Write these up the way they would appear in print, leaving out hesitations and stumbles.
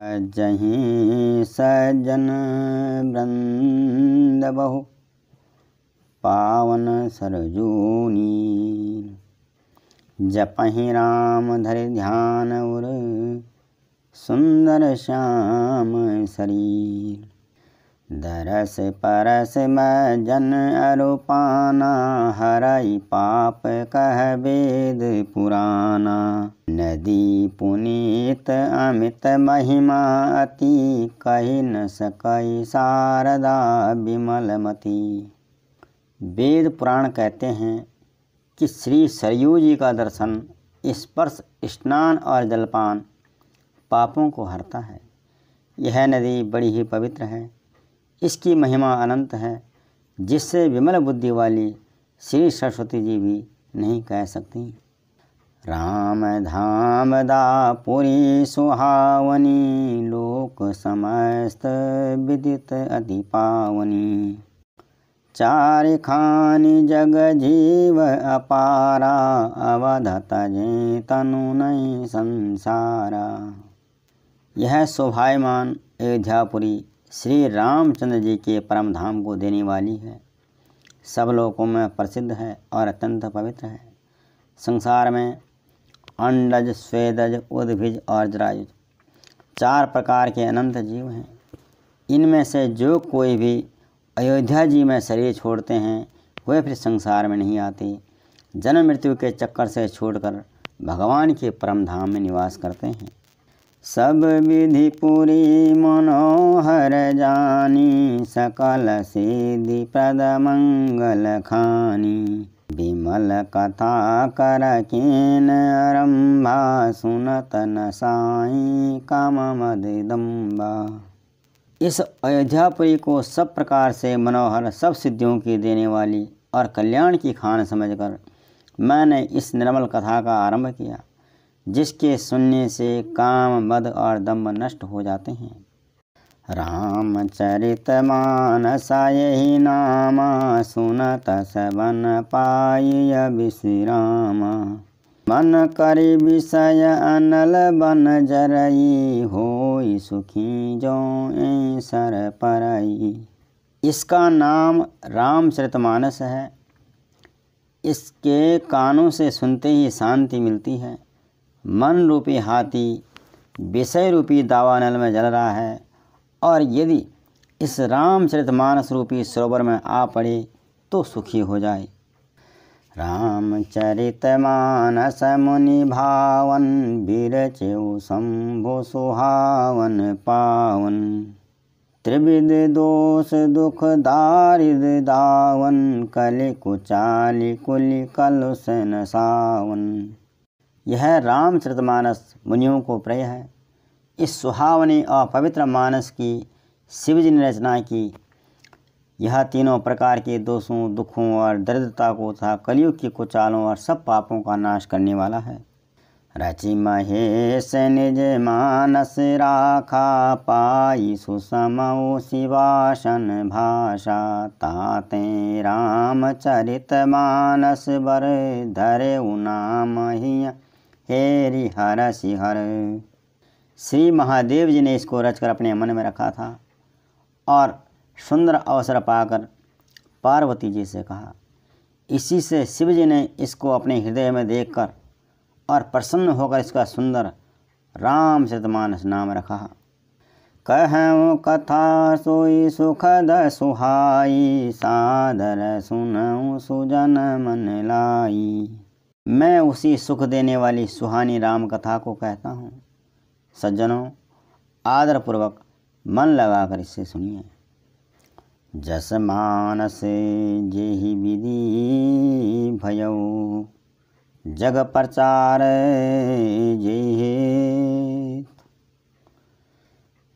जहीं सज्जन वृंद बहु पावन सरजूनी, जपहि राम धरि ध्यान उर सुंदर श्याम शरीर। दरस परस मैं जन अरुपाना, हरई पाप कह वेद पुराना। नदी पुनीत अमित महिमा अति, कही न सकई शारदा विमलमती। वेद पुराण कहते हैं कि श्री सरयू जी का दर्शन, स्पर्श, स्नान और जलपान पापों को हरता है। यह नदी बड़ी ही पवित्र है, इसकी महिमा अनंत है, जिससे विमल बुद्धि वाली श्री सरस्वती जी भी नहीं कह सकती। राम धाम दापुरी सुहावनी, लोक समस्त विदित अति पावनी। चारि खानि जग जीव अपारा, अवधत जे तनु नहीं संसारा। यह शोभायमान अयोध्यापुरी श्री रामचंद्र जी के परम धाम को देने वाली है। सब लोकों में प्रसिद्ध है और अत्यंत पवित्र है। संसार में अंडज, स्वेदज, उद्भिज और जरायुज 4 प्रकार के अनंत जीव हैं। इनमें से जो कोई भी अयोध्या जी में शरीर छोड़ते हैं, वे फिर संसार में नहीं आते। जन्म मृत्यु के चक्कर से छोड़कर भगवान के परम धाम में निवास करते हैं। सब विधि पूरी मनोहर जानी, सकल सिद्धि प्रद मंगल खानी। विमल कथा कर केन आरंभा, सुनत न साई काम मदिदम्बा। इस अयोध्यापुरी को सब प्रकार से मनोहर, सब सिद्धियों की देने वाली और कल्याण की खान समझकर मैंने इस निर्मल कथा का आरंभ किया, जिसके सुनने से काम, मद और दम्भ नष्ट हो जाते हैं। रामचरित मानस यही नामा, सुनत सबन पाई विश्रामा। मन करि विषय अनल बन जरई, होई सुखी जो सर परई। इसका नाम रामचरितमानस है। इसके कानों से सुनते ही शांति मिलती है। मन रूपी हाथी विषय रूपी दावानल में जल रहा है, और यदि इस रामचरितमानस रूपी सरोवर में आ पड़े तो सुखी हो जाए। रामचरितमानस मुनि भावन, बिरचेउ शंभु सुहावन पावन। त्रिविध दोष दुख दारिद्र दावन, कलि कुचालि कुलि कलुष न सावन। यह रामचरितमानस मुनियों को प्रिय है। इस सुहावनी और पवित्र मानस की शिव जी ने रचना की। यह तीनों प्रकार के दोषों, दुखों और दरिद्रता को तथा कलयुग की कुचालों और सब पापों का नाश करने वाला है। रचि महेश निज मानस राखा, पाई सुसमौ शिवासन भाषा। ताते रामचरित मानस बर, धरे नाम ही हेरि हरषि हर। श्री महादेव जी ने इसको रचकर अपने मन में रखा था और सुंदर अवसर पाकर पार्वती जी से कहा। इसी से शिव जी ने इसको अपने हृदय में देखकर और प्रसन्न होकर इसका सुंदर रामचरितमानस नाम रखा। कहूँ कथा सोई सुखद सुहाई, सादर सुनऊँ सुजन मन लाई। मैं उसी सुख देने वाली सुहानी राम कथा को कहता हूँ। सज्जनों, आदरपूर्वक मन लगाकर इससे सुनिए। जस मानस जेहि विधि भयउ, जग प्रचार जेहि।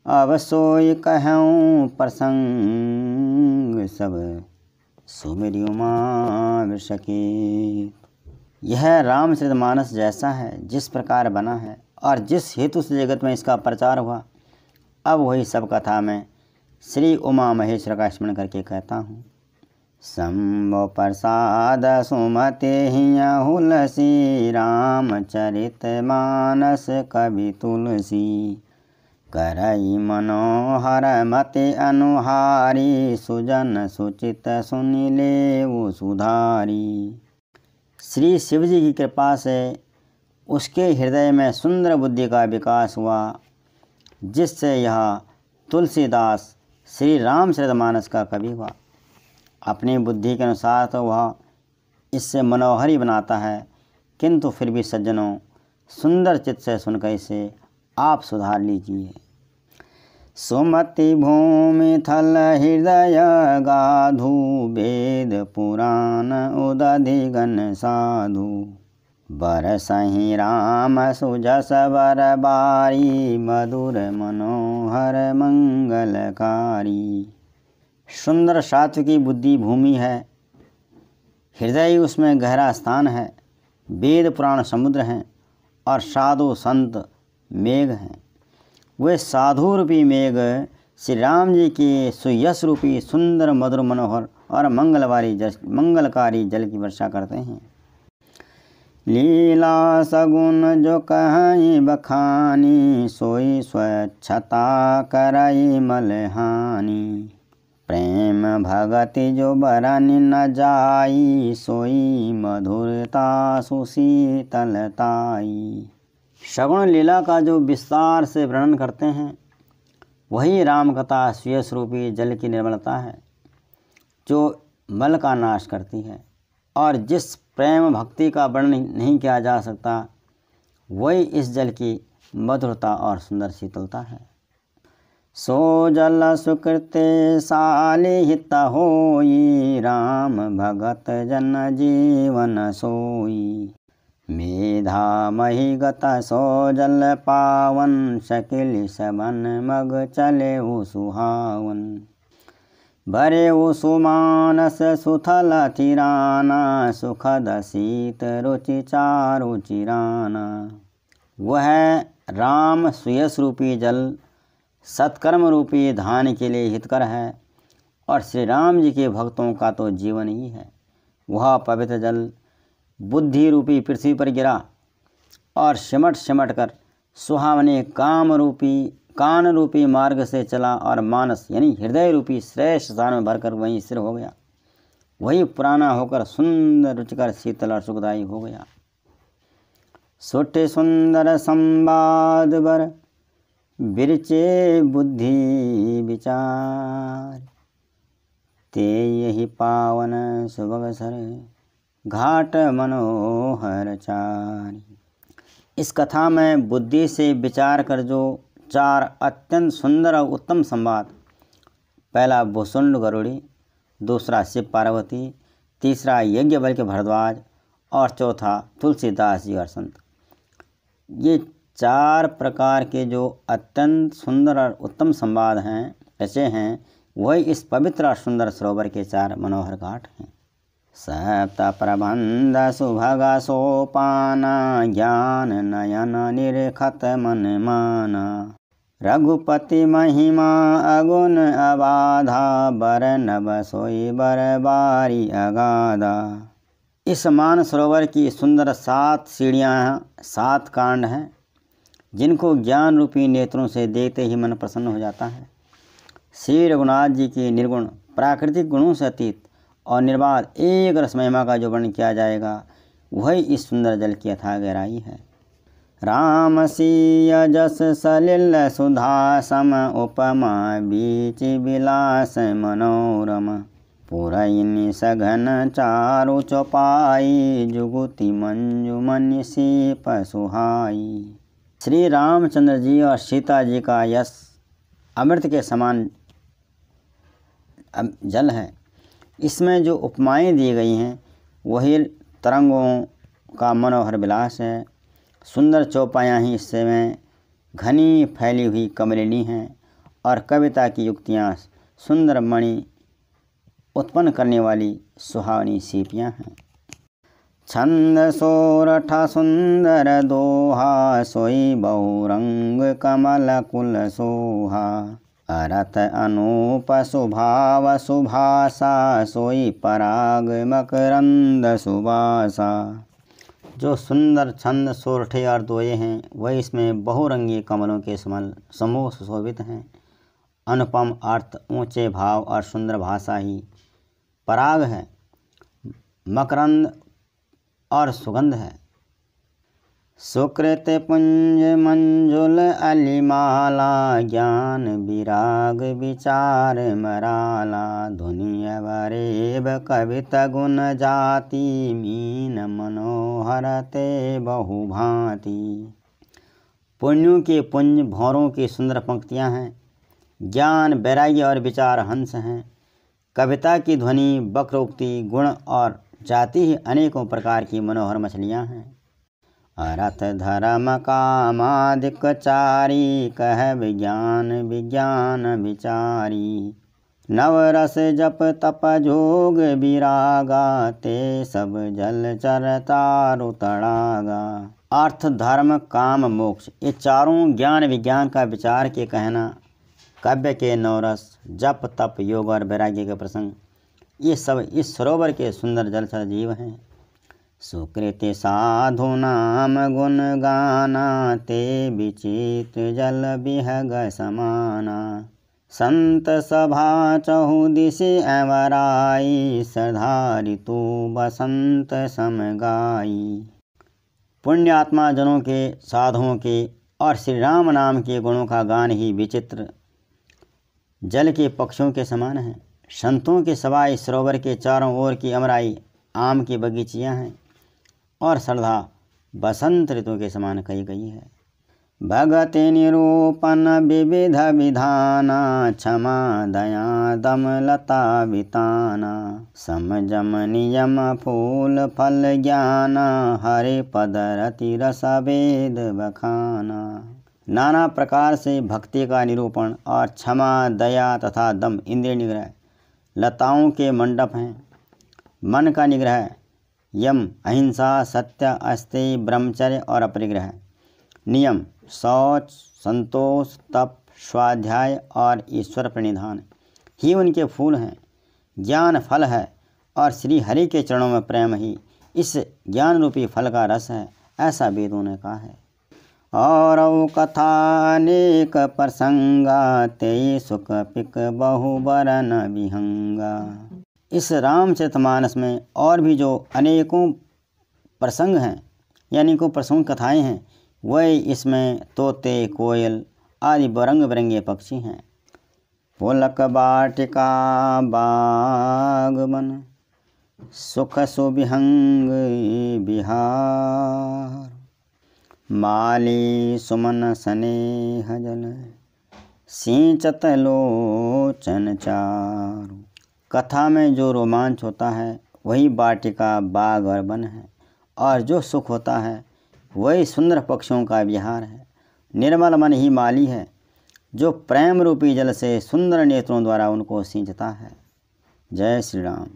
अब सोई कहूँ प्रसंग, सब सुमिरि उमा सकेत। यह रामचरितमानस जैसा है, जिस प्रकार बना है और जिस हेतु से जगत में इसका प्रचार हुआ, अब वही सब कथा में श्री उमा महेश्वर का स्मरण करके कहता हूँ। शंभो प्रसाद सुमते हुलसी, रामचरित मानस कवि तुलसी। करई मनोहर मति अनुहारी, सुजन सुचित सुनि लेऊ सुधारी। श्री शिव जी की कृपा से उसके हृदय में सुंदर बुद्धि का विकास हुआ, जिससे यह तुलसीदास श्री रामचरितमानस का कवि हुआ। अपनी बुद्धि के अनुसार तो वह इससे मनोहर ही बनाता है, किंतु फिर भी सज्जनों, सुंदर चित्त से सुनकर इसे आप सुधार लीजिए। सुमति भूमि थल हृदय गाधु, वेद पुराण उदधि गण साधु। बरसहि राम सुजस बर बारी, मधुर मनोहर मंगलकारी। सुंदर सात्विकी बुद्धि भूमि है, हृदय उसमें गहरा स्थान है, वेद पुराण समुद्र हैं और साधु संत मेघ हैं। वे साधु रूपी मेघ श्री राम जी के सुयश रूपी सुंदर मधुर मनोहर और मंगलकारी जल की वर्षा करते हैं। लीला सगुन जो कहीं बखानी, सोई स्वच्छता करई मलहानी। प्रेम भगति जो बरन न जाई, सोई मधुरता सुशीतलताई। सगुण लीला का जो विस्तार से वर्णन करते हैं, वही राम कथा सुयश रूपी जल की निर्मलता है, जो मल का नाश करती है। और जिस प्रेम भक्ति का वर्णन नहीं किया जा सकता, वही इस जल की मधुरता और सुंदर शीतलता है। सो जल सुकृते सालिहित होई, राम भगत जन जीवन सोई। मेधा मही गत सो जल पावन, शकिल सबन मग चले सुहावन। भरे सुमानस सुथल थिराना, सुखद शीत रुचि चारु चिराना। वह राम सुयश रूपी जल सत्कर्म रूपी धान के लिए हितकर है, और श्री राम जी के भक्तों का तो जीवन ही है। वह पवित्र जल बुद्धि रूपी पृथ्वी पर गिरा और सिमट कर सुहावने कान रूपी मार्ग से चला, और मानस यानी हृदय रूपी श्रेष्ठ स्थान में भरकर वहीं स्थिर हो गया। वही पुराना होकर सुंदर रुचिकर शीतल और सुखदायी हो गया। सोटे सुंदर संवाद बर, बिरचे बुद्धि विचार। ते यही पावन सुभग सर, घाट मनोहर चारी। इस कथा में बुद्धि से विचार कर जो 4 अत्यंत सुंदर और उत्तम संवाद, पहला भुसुंड गरुड़ी, दूसरा शिव पार्वती, तीसरा यज्ञवल्क्य भरद्वाज और चौथा तुलसीदास जी और संत, ये 4 प्रकार के जो अत्यंत सुंदर और उत्तम संवाद हैं, रचे हैं, वही इस पवित्र और सुंदर सरोवर के 4 मनोहर घाट हैं। सप्त प्रबंध सुभगा सोपाना, ज्ञान नयन निरखत मन माना। रघुपति महिमा अगुण अबाधा, बरनब सोई बरबारी अगाधा। इस मान सरोवर की सुंदर 7 सीढ़ियाँ, 7 कांड हैं, जिनको ज्ञान रूपी नेत्रों से देखते ही मन प्रसन्न हो जाता है। श्री रघुनाथ जी की निर्गुण प्राकृतिक गुणों से अतीत और निर्बाध एक रस महिमा का जो वर्णन किया जाएगा, वही इस सुंदर जल की अथाह गहराई है। राम सिय जस सलिल सुधा सम, उपमा बीच विलास मनोरम। पुरैनी सघन चारु चौपाई, जुगुति मंजु मन सीप सुहाई। श्री रामचंद्र जी और सीता जी का यश अमृत के समान जल है। इसमें जो उपमाएं दी गई हैं, वही तरंगों का मनोहर विलास है। सुंदर चौपायाँ ही इससे में घनी फैली हुई कमलिनी हैं, और कविता की युक्तियाँ सुंदर मणि उत्पन्न करने वाली सुहावनी सीपियाँ हैं। छंद सोरठा सुंदर दोहा, सोई बहुरंग कमल कुल सोहा। अरथ अनूप सुभाव सुभाषा, सोई पराग मकरंद सुबासा। जो सुंदर छंद सोरठे और दोये हैं, वही इसमें बहुरंगी कमलों के समूह सुशोभित हैं। अनुपम अर्थ, ऊंचे भाव और सुंदर भाषा ही पराग है, मकरंद और सुगंध है। सुकृत पुंज मंजुल अलिमाला, ज्ञान विराग विचार मराला। धुनि अवरेब कवित गुण जाति, मीन मनोहर ते बहुभांति। पुण्यों के पुंज भौरों की सुंदर पंक्तियां हैं, ज्ञान वैराग्य और विचार हंस हैं। कविता की ध्वनि, वक्रोक्ति, गुण और जाति ही अनेकों प्रकार की मनोहर मछलियां हैं। अर्थ धर्म कामादिक चारी, कह विज्ञान विज्ञान विचारी। नवरस जप तप जोग विरागा, ते सब जलचर तारु तड़ागा। अर्थ धर्म काम मोक्ष, ये चारों ज्ञान विज्ञान का विचार के कहना, काव्य के नवरस, जप तप योग और वैराग्य के प्रसंग, ये सब इस सरोवर के सुंदर जलचर जीव हैं। सुकृत साधु नाम गुण गाना, ते विचित जल बिहग समाना। संत सभा चहुदिशि अवराई, श्रद्धा ऋतु बसंत समगाई। पुण्यात्मा जनों के, साधुओं के और श्री राम नाम के गुणों का गान ही विचित्र जल के पक्षियों के समान है। संतों के सभा इस सरोवर के चारों ओर की अमराई आम की बगीचियां हैं और श्रद्धा बसंत ऋतु के समान कही गई है। भगति निरूपण विविध विधाना, क्षमा दया दम लता बिताना। समजम नियम फूल फल ज्ञाना, हरे पद रति रस वेद बखाना। नाना प्रकार से भक्ति का निरूपण और क्षमा दया तथा दम इंद्रिय निग्रह लताओं के मंडप हैं। मन का निग्रह, यम अहिंसा, सत्य, अस्तेय, ब्रह्मचर्य और अपरिग्रह। नियम, शौच, संतोष, तप, स्वाध्याय और ईश्वर प्रणिधान ही उनके फूल हैं। ज्ञान फल है और श्री हरि के चरणों में प्रेम ही इस ज्ञान रूपी फल का रस है, ऐसा वेदों ने कहा है। और कथा अनेक प्रसंगा, ते सुख पिक बहुबरन विहंगा। इस रामचरितमानस में और भी जो अनेकों प्रसंग हैं, यानी को प्रसंग कथाएं हैं, वही इसमें तोते, कोयल आदि रंग बिरंगे पक्षी हैं। पुलक बाटिका बागवन, सुख सुविहंग बिहार। माली सुमन स्नेह जल, सिंचत लोचन चारु। कथा में जो रोमांच होता है वही वाटिका, बाग और वन है, और जो सुख होता है वही सुंदर पक्षियों का विहार है। निर्मल मन ही माली है, जो प्रेम रूपी जल से सुंदर नेत्रों द्वारा उनको सींचता है। जय श्री राम।